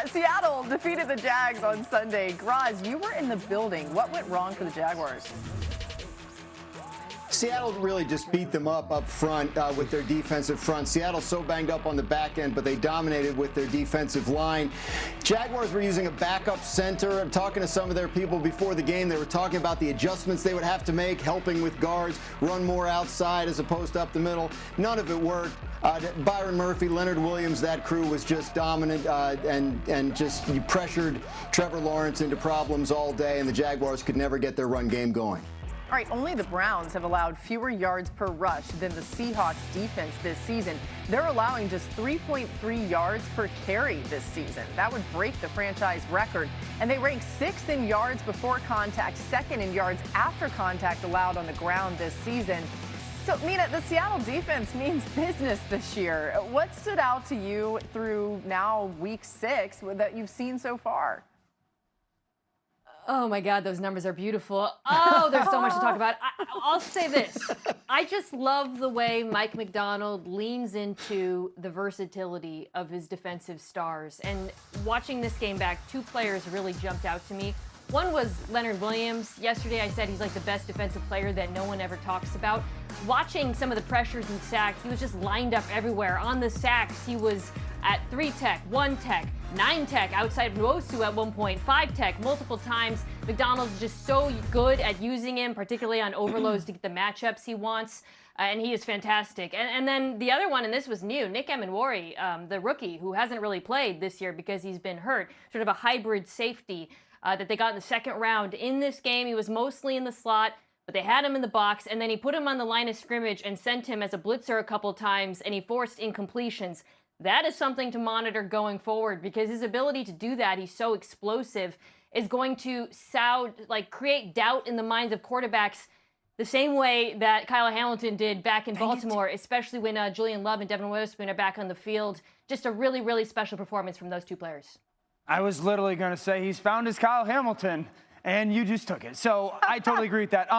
Seattle defeated the Jags on Sunday. Graz, you were in the building. What went wrong for the Jaguars? Seattle really just beat them up front with their defensive front. Seattle's so banged up on the back end, but they dominated with their defensive line. Jaguars were using a backup center. I'm talking to some of their people before the game. They were talking about the adjustments they would have to make, helping with guards, run more outside as opposed to up the middle. None of it worked. Byron Murphy, Leonard Williams, that crew was just dominant and just you pressured Trevor Lawrence into problems all day, and the Jaguars could never get their run game going. All right, only the Browns have allowed fewer yards per rush than the Seahawks defense this season. They're allowing just 3.3 yards per carry this season. That would break the franchise record. And they rank 6th in yards before contact, 2nd in yards after contact allowed on the ground this season. So, Mina, the Seattle defense means business this year. What stood out to you through now week 6 that you've seen so far? Oh, my God, those numbers are beautiful. Oh, there's so much to talk about. I'll say this. I just love the way Mike Macdonald leans into the versatility of his defensive stars. And watching this game back, 2 players really jumped out to me. One was Leonard Williams. Yesterday, I said he's like the best defensive player that no one ever talks about. Watching some of the pressures and sacks, he was just lined up everywhere. On the sacks, he was at 3 tech, 1 tech, 9 tech outside of Nwosu at one point, 5 tech multiple times. McDonald's just so good at using him, particularly on overloads to get the matchups he wants. And he is fantastic. And then the other one, and this was new, Nick Emenwari, the rookie, who hasn't really played this year because he's been hurt, sort of a hybrid safety that they got in the 2nd round. In this game, he was mostly in the slot, but they had him in the box, and then he put him on the line of scrimmage and sent him as a blitzer a couple times, and he forced incompletions. That is something to monitor going forward because his ability to do that, he's so explosive, is going to create doubt in the minds of quarterbacks the same way that Kyle Hamilton did back in Baltimore, especially when Julian Love and Devin Witherspoon are back on the field. Just a really, really special performance from those 2 players. I was literally going to say he's found his Kyle Hamilton, and you just took it. So I totally agree with that.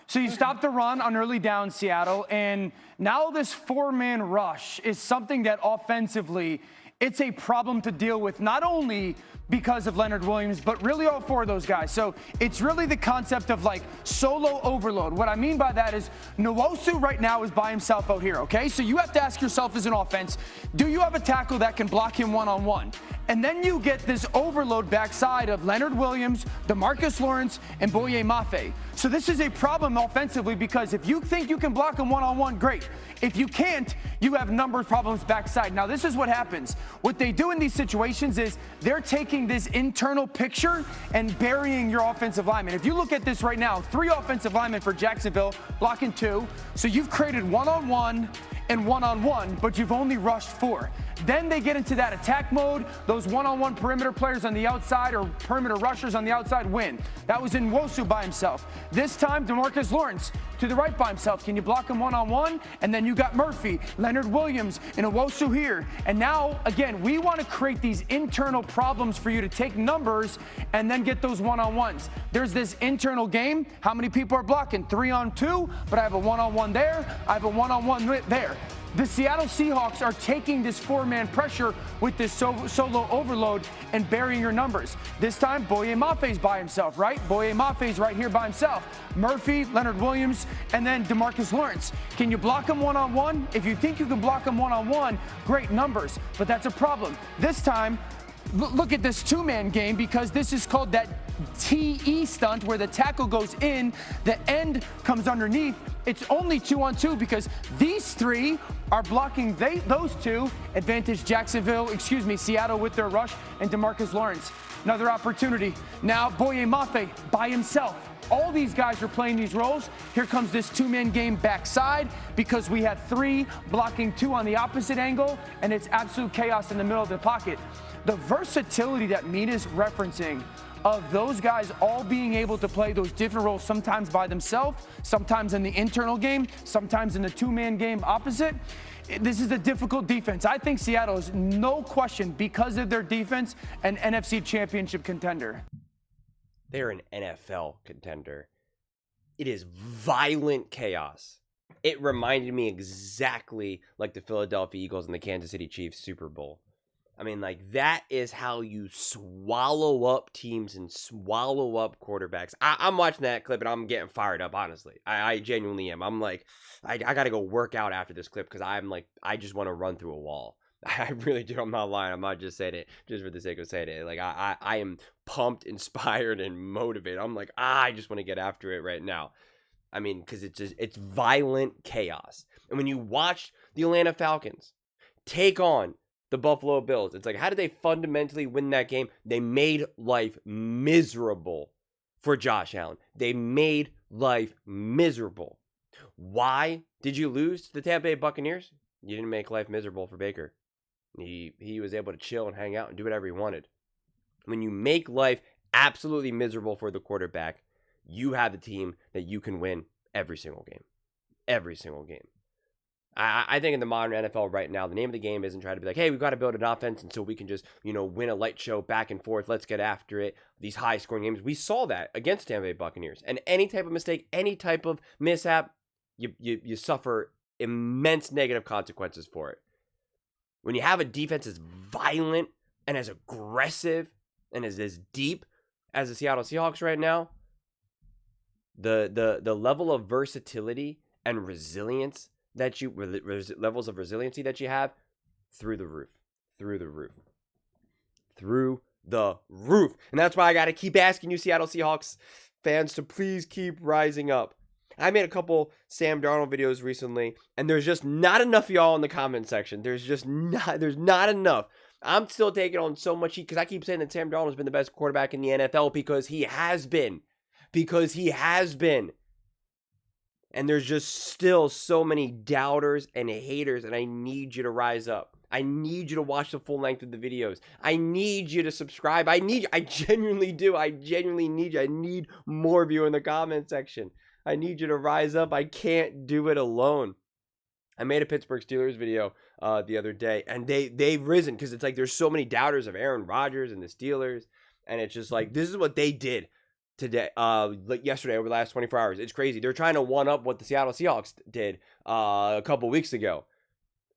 So you stopped the run on early down, Seattle, and now this 4-man rush is something that offensively it's a problem to deal with, not only because of Leonard Williams, but really all 4 of those guys. So it's really the concept of like solo overload. What I mean by that is Nwosu right now is by himself out here, okay? So you have to ask yourself as an offense, do you have a tackle that can block him one-on-one? And then you get this overload backside of Leonard Williams, DeMarcus Lawrence, and Boye Mafe. So this is a problem offensively because if you think you can block him one-on-one, great. If you can't, you have number problems backside. Now, this is what happens. What they do in these situations is they're taking this internal picture and burying your offensive lineman. If you look at this right now, 3 offensive linemen for Jacksonville, blocking 2. So you've created one-on-one and one-on-one, but you've only rushed 4. Then they get into that attack mode. Those one-on-one perimeter players on the outside or perimeter rushers on the outside win. That was in Nwosu by himself. This time, DeMarcus Lawrence to the right by himself. Can you block him one-on-one? And then you got Murphy, Leonard Williams, and Nwosu here. And now, again, we want to create these internal problems for you to take numbers and then get those one-on-ones. There's this internal game. How many people are blocking? 3-on-2, but I have a one-on-one there. I have a one-on-one there. The Seattle Seahawks are taking this 4-man pressure with this solo overload and burying your numbers. This time, Boye Mafe's by himself, right? Boye Mafe's right here by himself. Murphy, Leonard Williams, and then DeMarcus Lawrence. Can you block him one-on-one? If you think you can block him one-on-one, great numbers, but that's a problem. This time, look at this 2-man game because this is called that TE stunt where the tackle goes in, the end comes underneath. It's only 2-on-2 because these 3 are blocking those 2. Advantage Seattle with their rush and DeMarcus Lawrence. Another opportunity. Now Boye Mafe by himself. All these guys are playing these roles. Here comes this 2-man game backside because we had 3 blocking 2 on the opposite angle, and it's absolute chaos in the middle of the pocket. The versatility that Mina's referencing of those guys all being able to play those different roles, sometimes by themselves, sometimes in the internal game, sometimes in the 2-man game opposite. This is a difficult defense. I think Seattle is no question, because of their defense, an NFC Championship contender. They're an NFL contender. It is violent chaos. It reminded me exactly like the Philadelphia Eagles and the Kansas City Chiefs Super Bowl. I mean, like, that is how you swallow up teams and swallow up quarterbacks. I'm watching that clip and I'm getting fired up, honestly. I genuinely am. I'm like, I got to go work out after this clip because I'm like, I just want to run through a wall. I really do. I'm not lying. I'm not just saying it just for the sake of saying it. Like, I am pumped, inspired, and motivated. I'm like, I just want to get after it right now. I mean, because it's violent chaos. And when you watch the Atlanta Falcons take on the Buffalo Bills, it's like, how did they fundamentally win that game? They made life miserable for Josh Allen. They made life miserable. Why did you lose to the Tampa Bay Buccaneers? You didn't make life miserable for Baker. He was able to chill and hang out and do whatever he wanted. When you make life absolutely miserable for the quarterback, you have the team that you can win every single game. Every single game. I think in the modern NFL right now, the name of the game isn't trying to be like, hey, we've got to build an offense and so we can just, win a light show back and forth. Let's get after it. These high-scoring games. We saw that against Tampa Bay Buccaneers. And any type of mistake, any type of mishap, you suffer immense negative consequences for it. When you have a defense as violent and as aggressive and as deep as the Seattle Seahawks right now, the level of versatility and resilience that levels of resiliency that you have, through the roof. And that's why I got to keep asking you Seattle Seahawks fans to please keep rising up. I made a couple Sam Darnold videos recently, and there's just not enough of y'all in the comment section. There's not enough. I'm still taking on so much heat because I keep saying that Sam Darnold has been the best quarterback in the NFL because he has been. And there's just still so many doubters and haters, and I need you to rise up. I need you to watch the full length of the videos. I need you to subscribe. I genuinely do. I genuinely need you. I need more of you in the comment section. I need you to rise up. I can't do it alone. I made a Pittsburgh Steelers video the other day, and they've risen because it's like there's so many doubters of Aaron Rodgers and the Steelers, and it's just like this is what they did today, like yesterday, over the last 24 hours. It's crazy. They're trying to one up what the Seattle Seahawks did a couple weeks ago.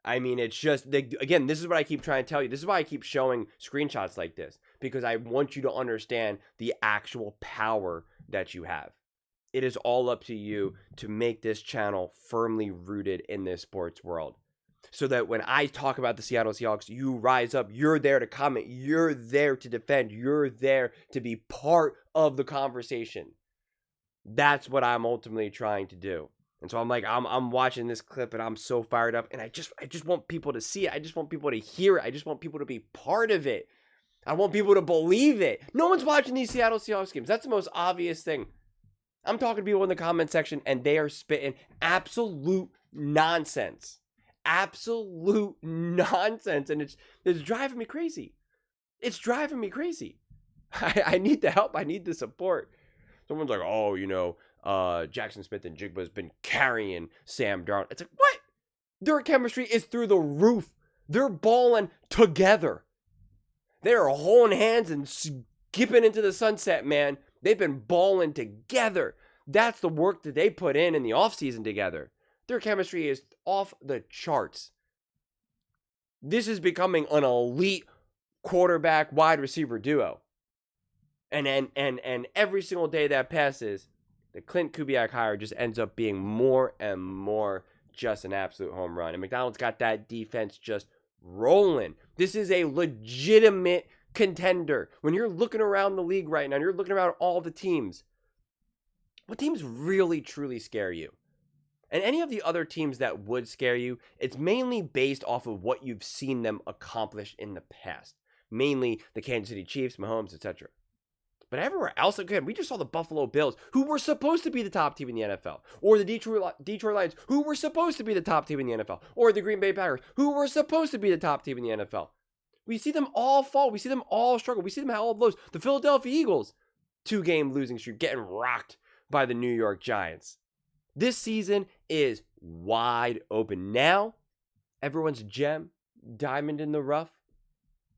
I mean, it's just, again, this is what I keep trying to tell you. This is why I keep showing screenshots like this, because I want you to understand the actual power that you have. It is all up to you to make this channel firmly rooted in this sports world. So that when I talk about the Seattle Seahawks, you rise up, you're there to comment, you're there to defend, you're there to be part of the conversation. That's what I'm ultimately trying to do. And so I'm like, I'm watching this clip and I'm so fired up, and I just want people to see it. I just want people to hear it. I just want people to be part of it. I want people to believe it. No one's watching these Seattle Seahawks games. That's the most obvious thing. I'm talking to people in the comment section and they are spitting absolute nonsense. Absolute nonsense. And it's driving me crazy. It's driving me crazy. I need the help. I need the support. Someone's like, Jackson Smith and Jigba's been carrying Sam Darnold. It's like, what? Their chemistry is through the roof. They're balling together. They're holding hands and skipping into the sunset, man. They've been balling together. That's the work that they put in the offseason together. Their chemistry is off the charts. This is becoming an elite quarterback wide receiver duo. And every single day that passes, the Clint Kubiak hire just ends up being more and more just an absolute home run. And McDonald's got that defense just rolling. This is a legitimate contender. When you're looking around the league right now, you're looking around all the teams, what teams really truly scare you? And any of the other teams that would scare you, it's mainly based off of what you've seen them accomplish in the past. Mainly the Kansas City Chiefs, Mahomes, etc. But everywhere else, again, we just saw the Buffalo Bills, who were supposed to be the top team in the NFL. Or the Detroit Lions, who were supposed to be the top team in the NFL. Or the Green Bay Packers, who were supposed to be the top team in the NFL. We see them all fall. We see them all struggle. We see them have all blows. The Philadelphia Eagles, 2-game losing streak, getting rocked by the New York Giants. This season is wide open. Now, everyone's gem, diamond in the rough,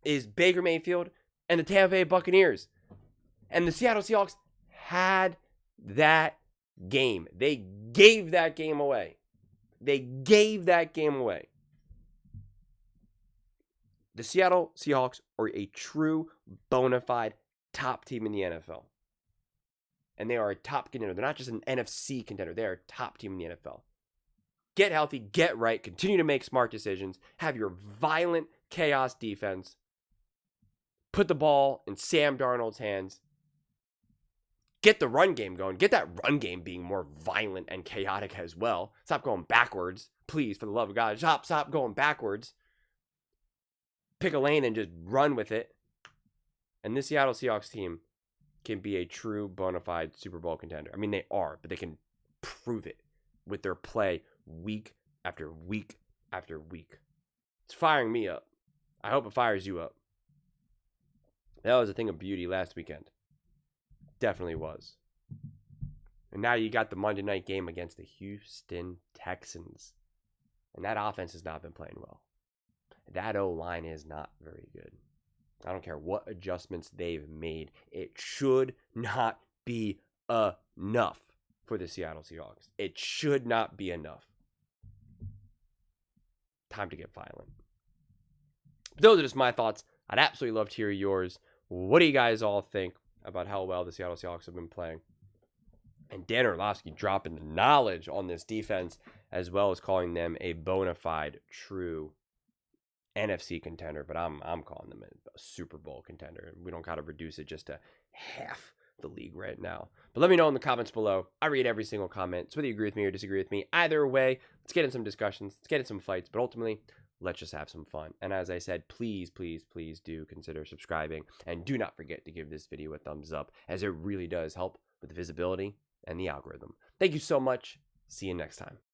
is Baker Mayfield and the Tampa Bay Buccaneers. And the Seattle Seahawks had that game. They gave that game away. The The Seattle Seahawks are a true, bona fide top team in the NFL. And they are a top contender. They're not just an NFC contender. They are a top team in the NFL. Get healthy, get right, continue to make smart decisions, have your violent chaos defense, put the ball in Sam Darnold's hands, get the run game going, get that run game being more violent and chaotic as well. Stop going backwards, please, for the love of God. Stop going backwards. Pick a lane and just run with it. And this Seattle Seahawks team can be a true bona fide Super Bowl contender. I mean, they are, but they can prove it with their play week after week after week. It's firing me up. I hope it fires you up. That was a thing of beauty last weekend. Definitely was. And now you got the Monday night game against the Houston Texans. And that offense has not been playing well. That O-line is not very good. I don't care what adjustments they've made. It should not be enough for the Seattle Seahawks. It should not be enough. Time to get violent. Those are just my thoughts. I'd absolutely love to hear yours. What do you guys all think about how well the Seattle Seahawks have been playing? And Dan Orlovsky dropping the knowledge on this defense, as well as calling them a bona fide, true NFC contender. But I'm calling them a Super Bowl contender. We don't got to reduce it just to half the league right now. But let me know in the comments below. I read every single comment. So whether you agree with me or disagree with me, either way, let's get in some discussions. Let's get in some fights. But ultimately, let's just have some fun. And as I said, please, please, please do consider subscribing. And do not forget to give this video a thumbs up, as it really does help with the visibility and the algorithm. Thank you so much. See you next time.